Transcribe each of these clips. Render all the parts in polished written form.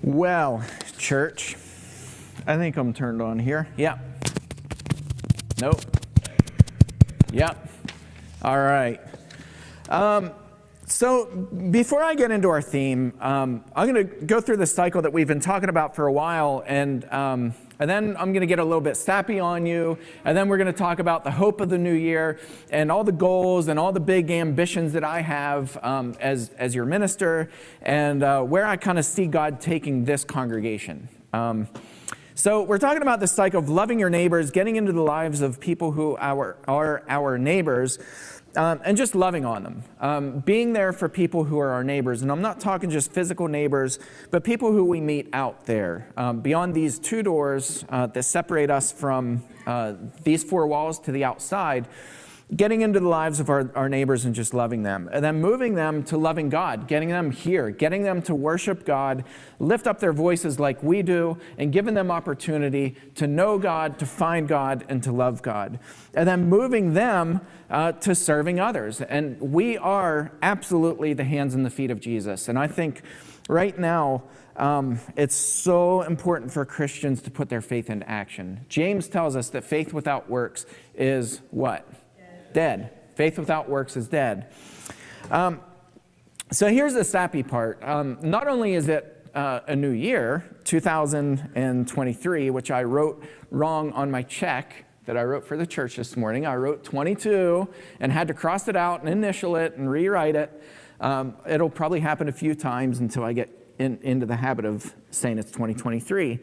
Well, church, I think I'm turned on here. Yeah. Nope. Yep. All right. So before I get into our theme, I'm going to go through the cycle that we've been talking about for a while, and then I'm going to get a little bit sappy on you, and then we're going to talk about the hope of the new year and all the goals and all the big ambitions that I have as your minister, and where I kind of see God taking this congregation. So we're talking about the cycle of loving your neighbors, getting into the lives of people who are our neighbors, and just loving on them, being there for people who are our neighbors. And I'm not talking just physical neighbors, but people who we meet out there, beyond these two doors that separate us from these four walls to the outside, getting into the lives of our neighbors and just loving them. And then moving them to loving God, getting them here, getting them to worship God, lift up their voices like we do, and giving them opportunity to know God, to find God, and to love God. And then moving them to serving others. And we are absolutely the hands and the feet of Jesus. And I think right now, it's so important for Christians to put their faith into action. James tells us that faith without works is what? Dead. Faith without works is dead. So here's the sappy part. Not only is it a new year, 2023, which I wrote wrong on my check that I wrote for the church this morning. I wrote 22 and had to cross it out and initial it and rewrite it. It'll probably happen a few times until I get into the habit of saying it's 2023.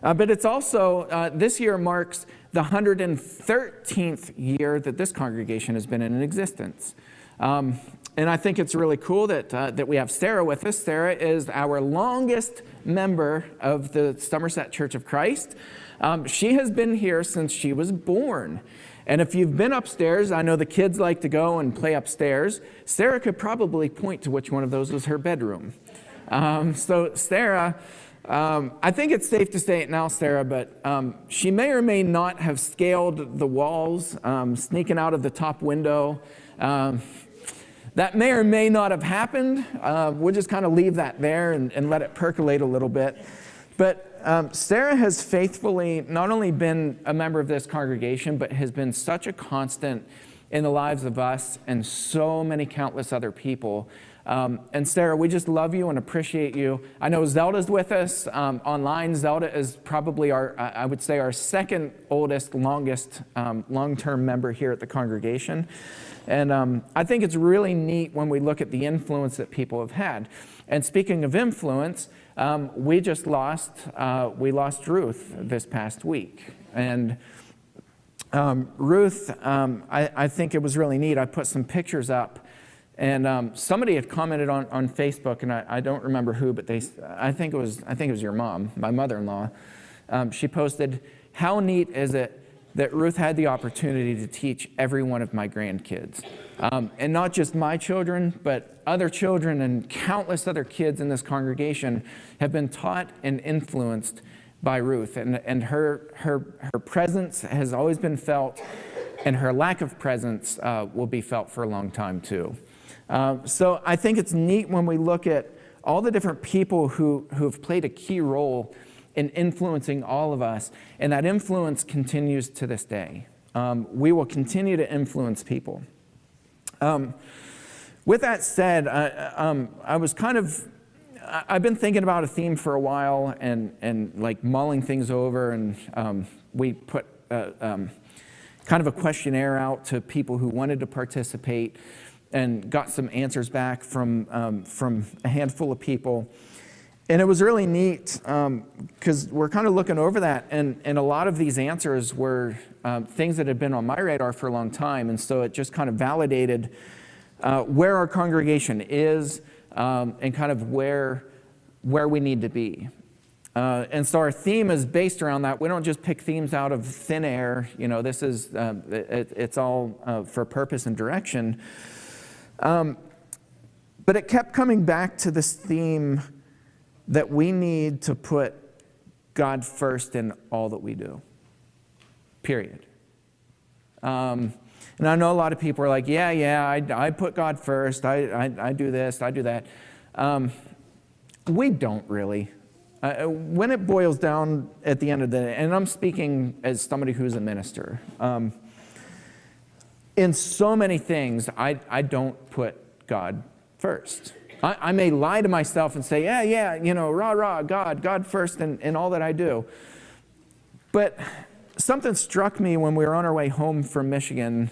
But it's also, this year marks the 113th year that this congregation has been in existence. And I think it's really cool that we have Sarah with us. Sarah is our longest member of the Somerset Church of Christ. She has been here since she was born. And if you've been upstairs, I know the kids like to go and play upstairs. Sarah could probably point to which one of those was her bedroom. So Sarah, I think it's safe to say it now, Sarah, but she may or may not have scaled the walls, sneaking out of the top window. That may or may not have happened. We'll just kind of leave that there and let it percolate a little bit. But Sarah has faithfully not only been a member of this congregation, but has been such a constant in the lives of us and so many countless other people. And Sarah, we just love you and appreciate you. I know Zelda's with us online. Zelda is probably I would say our second oldest, longest, long-term member here at the congregation. And I think it's really neat when we look at the influence that people have had. And speaking of influence, we lost Ruth this past week. And Ruth, I think it was really neat. I put some pictures up. And somebody had commented on Facebook, and I don't remember who, but I think it was your mom, my mother-in-law. She posted, "How neat is it that Ruth had the opportunity to teach every one of my grandkids, and not just my children, but other children and countless other kids in this congregation have been taught and influenced by Ruth, and her presence has always been felt, and her lack of presence will be felt for a long time too." So I think it's neat when we look at all the different people who have played a key role in influencing all of us, and that influence continues to this day. We will continue to influence people. With that said, I've been thinking about a theme for a while and like mulling things over, and we put kind of a questionnaire out to people who wanted to participate, and got some answers back from a handful of people. And it was really neat because we're kind of looking over that, and a lot of these answers were things that had been on my radar for a long time, and so it just kind of validated where our congregation is and kind of where we need to be. And so our theme is based around that. We don't just pick themes out of thin air. You know, this is it's all for purpose and direction. But it kept coming back to this theme that we need to put God first in all that we do, period. And I know a lot of people are like, I put God first, I do this, I do that. We don't really. When it boils down at the end of the day, and I'm speaking as somebody who's a minister, in so many things, I don't put God first. I may lie to myself and say, yeah, rah, rah, God first in all that I do. But something struck me when we were on our way home from Michigan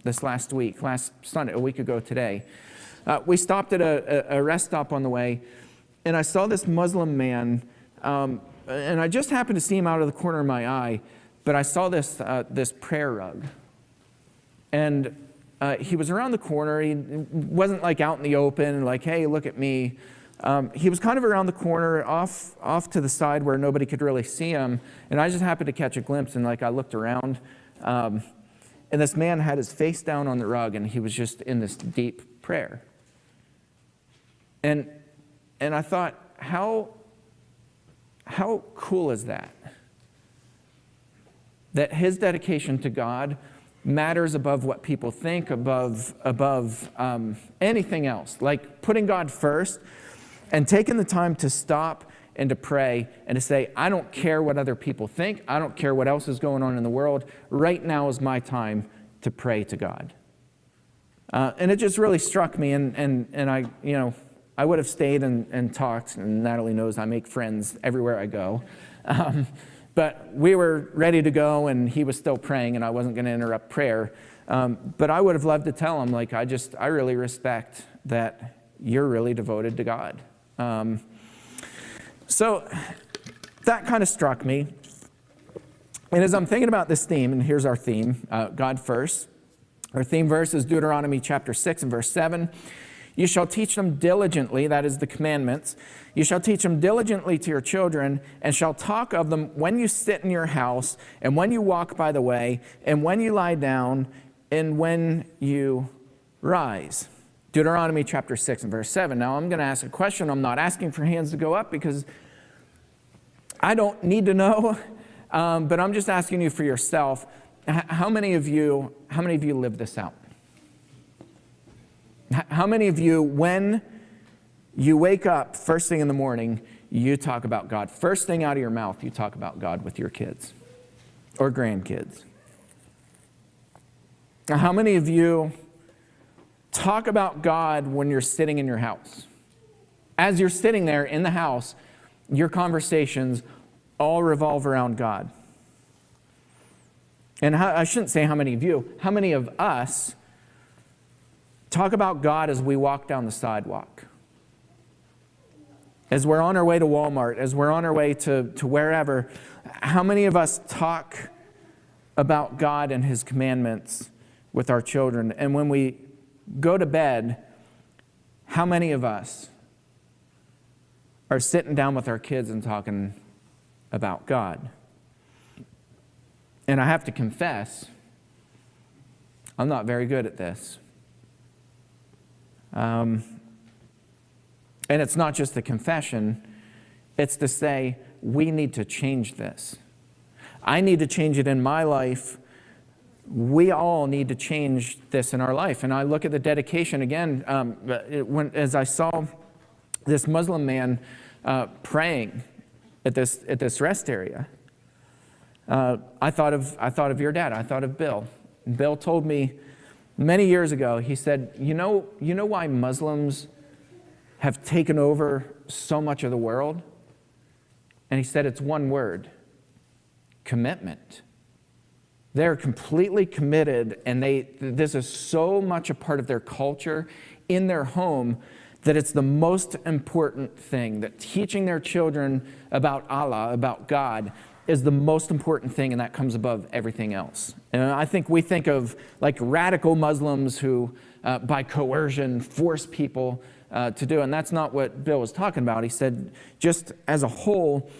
this last Sunday, a week ago today. We stopped at a rest stop on the way, and I saw this Muslim man, and I just happened to see him out of the corner of my eye, but I saw this prayer rug. And he was around the corner. He wasn't like out in the open, like, hey, look at me. He was kind of around the corner, off to the side where nobody could really see him. And I just happened to catch a glimpse, and I looked around. And this man had his face down on the rug, and he was just in this deep prayer. And I thought, how cool is that? That his dedication to God matters above what people think, above anything else. Like putting God first and taking the time to stop and to pray and to say, I don't care what other people think. I don't care what else is going on in the world. Right now is my time to pray to God. And it just really struck me. And I would have stayed and talked. And Natalie knows I make friends everywhere I go. But we were ready to go, and he was still praying, and I wasn't going to interrupt prayer. But I would have loved to tell him, I really respect that you're really devoted to God. So that kind of struck me. And as I'm thinking about this theme, and here's our theme, God first. Our theme verse is Deuteronomy chapter 6 and verse 7. You shall teach them diligently, that is the commandments. You shall teach them diligently to your children, and shall talk of them when you sit in your house, and when you walk by the way, and when you lie down, and when you rise. Deuteronomy chapter 6 and verse 7. Now I'm going to ask a question. I'm not asking for hands to go up because I don't need to know, but I'm just asking you for yourself. How many of you live this out? How many of you, when you wake up first thing in the morning, you talk about God? First thing out of your mouth, you talk about God with your kids or grandkids. How many of you talk about God when you're sitting in your house? As you're sitting there in the house, your conversations all revolve around God. And I shouldn't say how many of you, how many of us talk about God as we walk down the sidewalk? As we're on our way to Walmart, as we're on our way to wherever, how many of us talk about God and His commandments with our children? And when we go to bed, how many of us are sitting down with our kids and talking about God? And I have to confess, I'm not very good at this. And it's not just a confession, it's to say, we need to change this. I need to change it in my life. We all need to change this in our life. And I look at the dedication again, as I saw this Muslim man praying at this rest area. I thought of your dad. I thought of Bill. Bill told me many years ago, he said, you know why Muslims have taken over so much of the world? And he said it's one word: commitment. They're completely committed, and this is so much a part of their culture in their home that it's the most important thing, that teaching their children about Allah, about God, is the most important thing, and that comes above everything else. And I think we think of like radical Muslims who, by coercion, force people to do, and that's not what Bill was talking about. He said, just as a whole,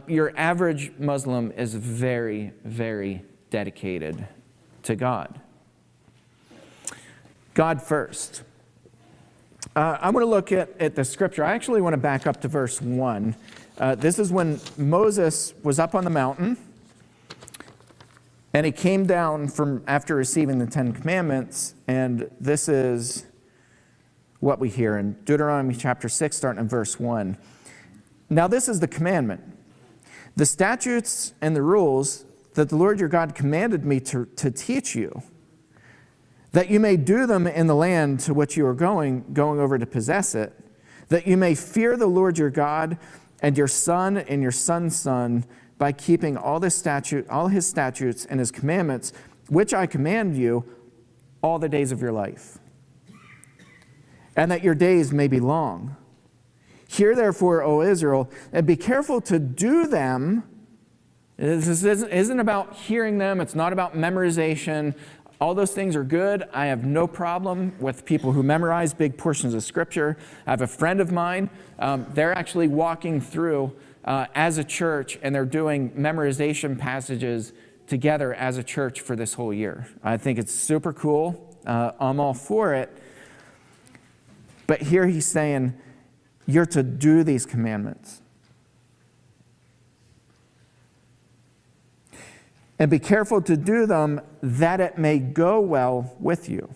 your average Muslim is very, very dedicated to God. God first. I want to look at the scripture. I actually want to back up to verse 1. This is when Moses was up on the mountain, and he came down from after receiving the Ten Commandments, and this is what we hear in Deuteronomy chapter 6, starting in verse 1. Now this is the commandment, the statutes and the rules that the Lord your God commanded me to teach you, that you may do them in the land to which you are going over to possess it, that you may fear the Lord your God and your son and your son's son by keeping all his statutes and his commandments, which I command you all the days of your life, and that your days may be long. Hear therefore, O Israel, and be careful to do them. This isn't about hearing them. It's not about memorization. All those things are good. I have no problem with people who memorize big portions of Scripture. I have a friend of mine. They're actually walking through as a church, and they're doing memorization passages together as a church for this whole year. I think it's super cool. I'm all for it. But here he's saying, you're to do these commandments. And be careful to do them, that it may go well with you,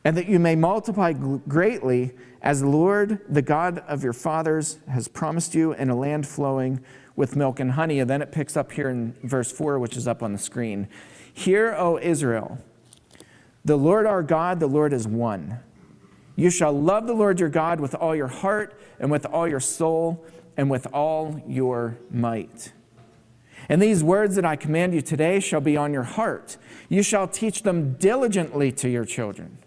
and that you may multiply greatly, as the Lord, the God of your fathers, has promised you, in a land flowing with milk and honey. And then it picks up here in verse 4, which is up on the screen. Hear, O Israel, the Lord our God, the Lord is one. You shall love the Lord your God with all your heart, and with all your soul, and with all your might. And these words that I command you today shall be on your heart. You shall teach them diligently to your children,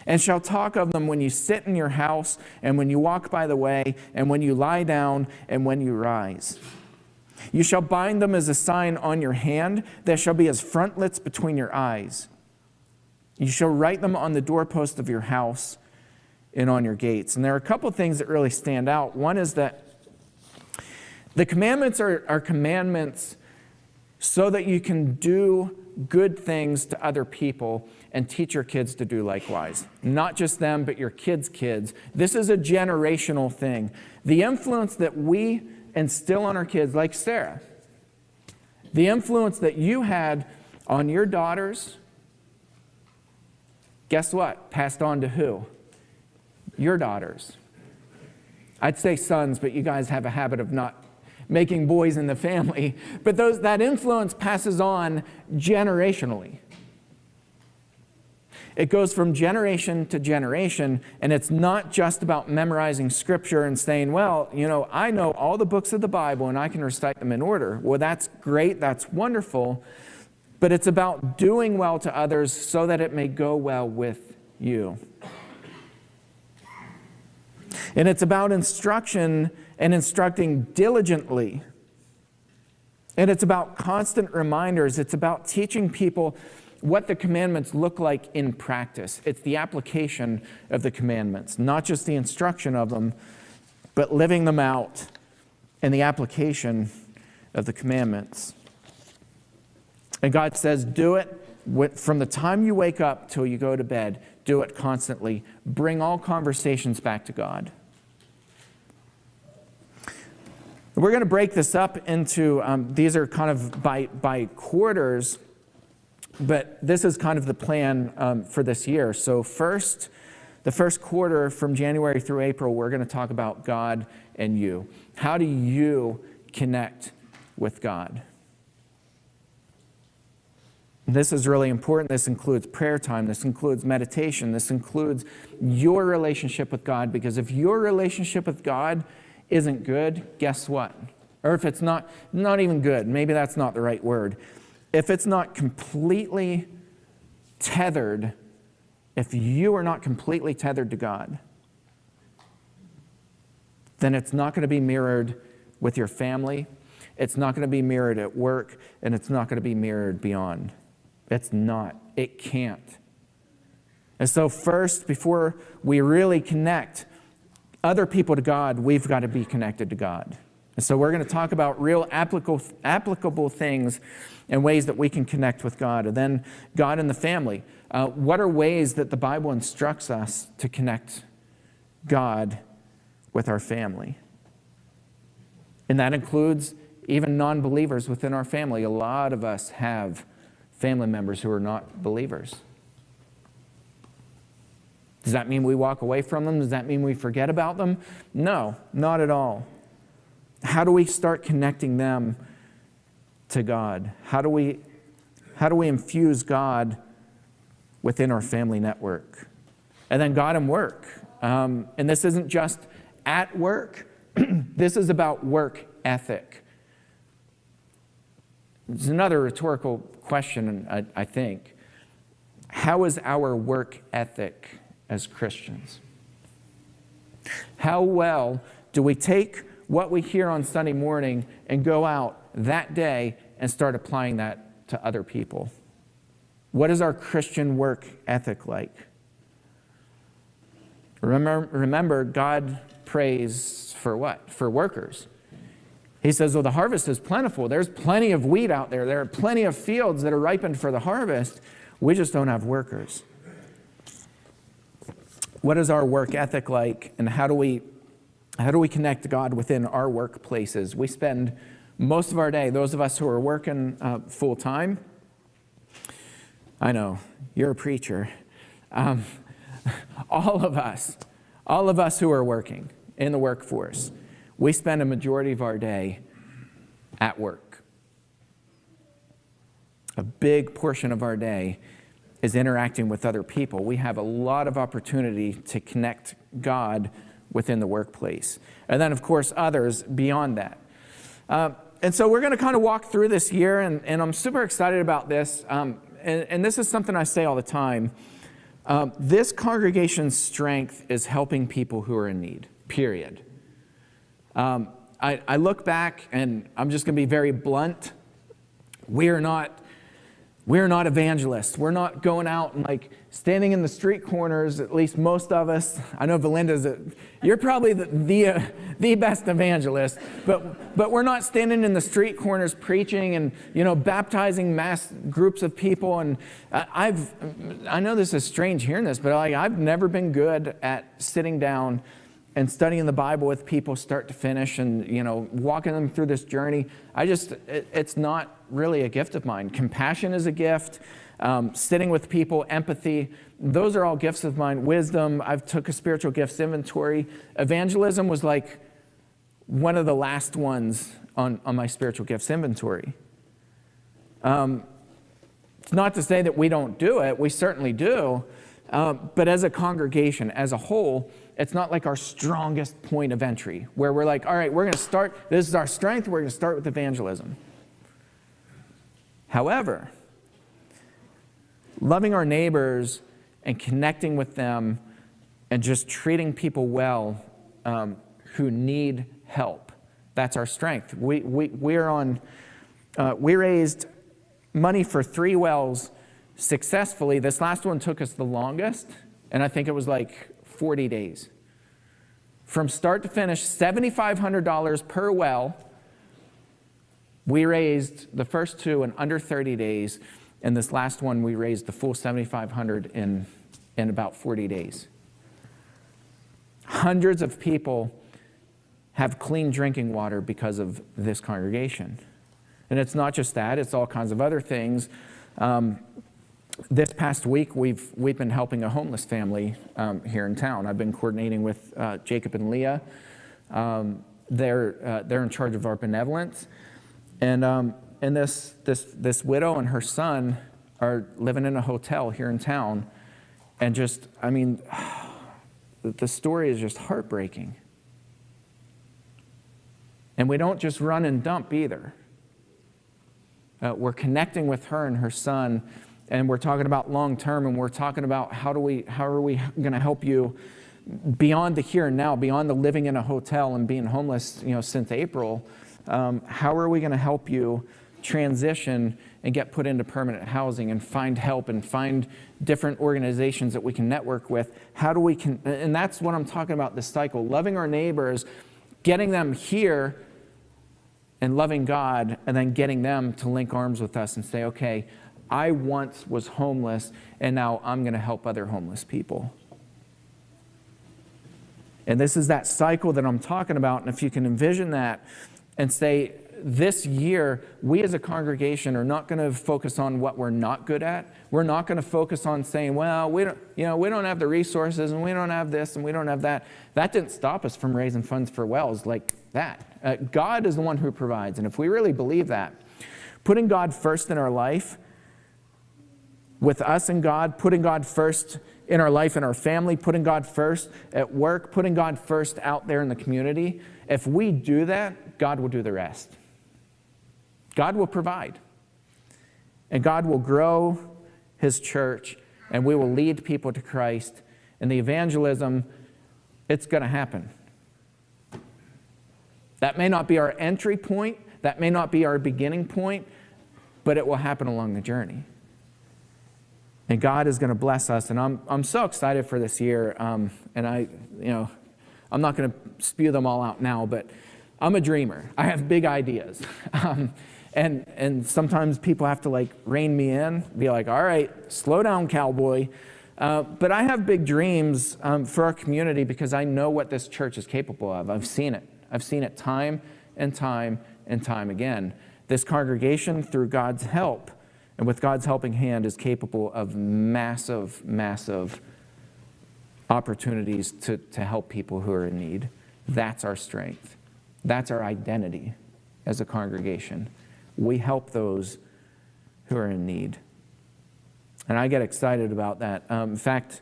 and shall talk of them when you sit in your house, and when you walk by the way, and when you lie down, and when you rise. You shall bind them as a sign on your hand. They shall be as frontlets between your eyes. You shall write them on the doorpost of your house and on your gates. And there are a couple of things that really stand out. One is that the commandments are commandments so that you can do good things to other people and teach your kids to do likewise. Not just them, but your kids' kids. This is a generational thing. The influence that we instill on our kids, like Sarah, the influence that you had on your daughters, guess what? Passed on to who? Your daughters. I'd say sons, but you guys have a habit of not making boys in the family. But that influence passes on generationally. It goes from generation to generation, and it's not just about memorizing Scripture and saying, well, I know all the books of the Bible and I can recite them in order. Well, that's great, that's wonderful, but it's about doing well to others so that it may go well with you. And it's about instruction and instructing diligently. And it's about constant reminders. It's about teaching people what the commandments look like in practice. It's the application of the commandments, not just the instruction of them, but living them out and the application of the commandments. And God says, do it from the time you wake up till you go to bed. Do it constantly. Bring all conversations back to God. We're going to break this up into, these are kind of by quarters, but this is kind of the plan for this year. So the first quarter from January through April, we're going to talk about God and you. How do you connect with God? This is really important. This includes prayer time. This includes meditation. This includes your relationship with God, because if your relationship with God isn't good, guess what? Or if it's not even good, maybe that's not the right word. If it's not completely tethered, if you are not completely tethered to God, then it's not going to be mirrored with your family. It's not going to be mirrored at work, and it's not going to be mirrored beyond. It's not. It can't. And so first, before we really connect other people to God, we've got to be connected to God. And so we're going to talk about real applicable things and ways that we can connect with God. And then God and the family. What are ways that the Bible instructs us to connect God with our family? And that includes even non-believers within our family. A lot of us have family members who are not believers. Does that mean we walk away from them? Does that mean we forget about them? No, not at all. how do we start connecting them to God? How do we infuse God within our family network? And then God and work. And this isn't just at work. This is about work ethic. It's another rhetorical question, I think. How is our work ethic as Christians? How well do we take what we hear on Sunday morning and go out that day and start applying that to other people? What is our Christian work ethic like? Remember, God prays for what? For workers. He says, well, the harvest is plentiful. There's plenty of wheat out there. There are plenty of fields that are ripened for the harvest. We just don't have workers. What is our work ethic like, and how do we connect God within our workplaces? We spend most of our day, those of us who are working full time. I know, you're a preacher. All of us who are working in the workforce, we spend a majority of our day at work. A big portion of our day is interacting with other people. We have a lot of opportunity to connect God within the workplace. And then, of course, others beyond that. And so we're going to kind of walk through this year, and I'm super excited about this. And this is something I say all the time. This congregation's strength is helping people who are in need, period. I look back, and I'm just going to be very blunt. We're not evangelists. We're not going out and like standing in the street corners, at least most of us. I know Belinda's, you're probably the best evangelist, but we're not standing in the street corners preaching and, baptizing mass groups of people. And I know this is strange hearing this, but I've never been good at sitting down and studying the Bible with people start to finish and, walking them through this journey. It's not really a gift of mine. Compassion is a gift. Sitting with people, empathy, those are all gifts of mine. Wisdom, I've took a spiritual gifts inventory. Evangelism was like one of the last ones on my spiritual gifts inventory. It's not to say that we don't do it. We certainly do. But as a congregation, as a whole, it's not like our strongest point of entry where we're like, all right, we're going to start, this is our strength, we're going to start with evangelism. However, loving our neighbors and connecting with them and just treating people well who need help, that's our strength. We raised money for 3 wells successfully. This last one took us the longest, and I think it was like 40 days. From start to finish, $7,500 per well. We raised the first 2 in under 30 days, and this last one we raised the full $7,500 in about 40 days. Hundreds of people have clean drinking water because of this congregation. And it's not just that, it's all kinds of other things. This past week, we've been helping a homeless family here in town. I've been coordinating with Jacob and Leah. They're in charge of our benevolence, and this widow and her son are living in a hotel here in town, and the story is just heartbreaking. And we don't just run and dump either. We're connecting with her and her son. And we're talking about long term, and we're talking about how are we going to help you beyond the here and now, beyond the living in a hotel and being homeless, since April. How are we going to help you transition and get put into permanent housing and find help and find different organizations that we can network with? And that's what I'm talking about, this cycle, loving our neighbors, getting them here and loving God, and then getting them to link arms with us and say, okay, I once was homeless, and now I'm going to help other homeless people. And this is that cycle that I'm talking about. And if you can envision that and say, this year, we as a congregation are not going to focus on what we're not good at. We're not going to focus on saying, well, we don't have the resources, and we don't have this, and we don't have that. That didn't stop us from raising funds for wells. Like, that. God is the one who provides. And if we really believe that, putting God first in our life, with us and God, putting God first in our life and our family, putting God first at work, putting God first out there in the community, if we do that, God will do the rest. God will provide. And God will grow his church, and we will lead people to Christ. And the evangelism, it's going to happen. That may not be our entry point, that may not be our beginning point, but it will happen along the journey. And God is going to bless us, and I'm so excited for this year. And I'm not going to spew them all out now, but I'm a dreamer. I have big ideas, and sometimes people have to like rein me in, be like, "All right, slow down, cowboy." But I have big dreams for our community because I know what this church is capable of. I've seen it. I've seen it time and time and time again. This congregation, through God's help, and with God's helping hand, is capable of massive, massive opportunities to help people who are in need. That's our strength. That's our identity as a congregation. We help those who are in need. And I get excited about that. In fact,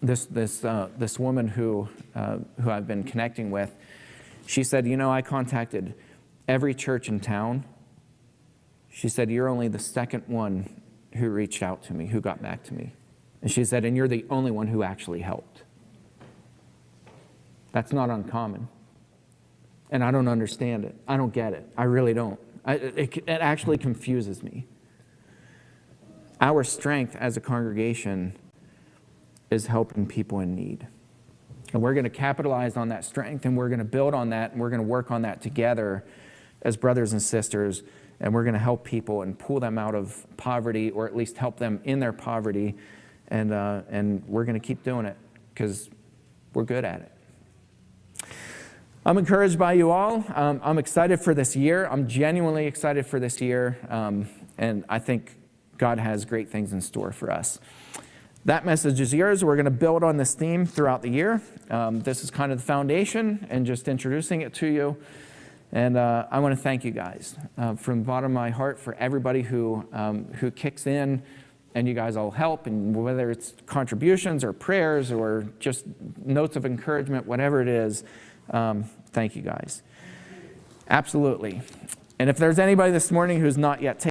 this woman who I've been connecting with, she said, I contacted every church in town. She said, you're only the second one who reached out to me, who got back to me. And she said, and you're the only one who actually helped. That's not uncommon. And I don't understand it. I don't get it. I really don't. It actually confuses me. Our strength as a congregation is helping people in need. And we're going to capitalize on that strength, and we're going to build on that, and we're going to work on that together as brothers and sisters, and we're going to help people and pull them out of poverty, or at least help them in their poverty, and we're going to keep doing it because we're good at it. I'm encouraged by you all. I'm excited for this year. I'm genuinely excited for this year, and I think God has great things in store for us. That message is yours. We're going to build on this theme throughout the year. This is kind of the foundation and just introducing it to you. And I want to thank you guys from the bottom of my heart for everybody who kicks in, and you guys all help, and whether it's contributions or prayers or just notes of encouragement, whatever it is, thank you guys. Absolutely. And if there's anybody this morning who's not yet taken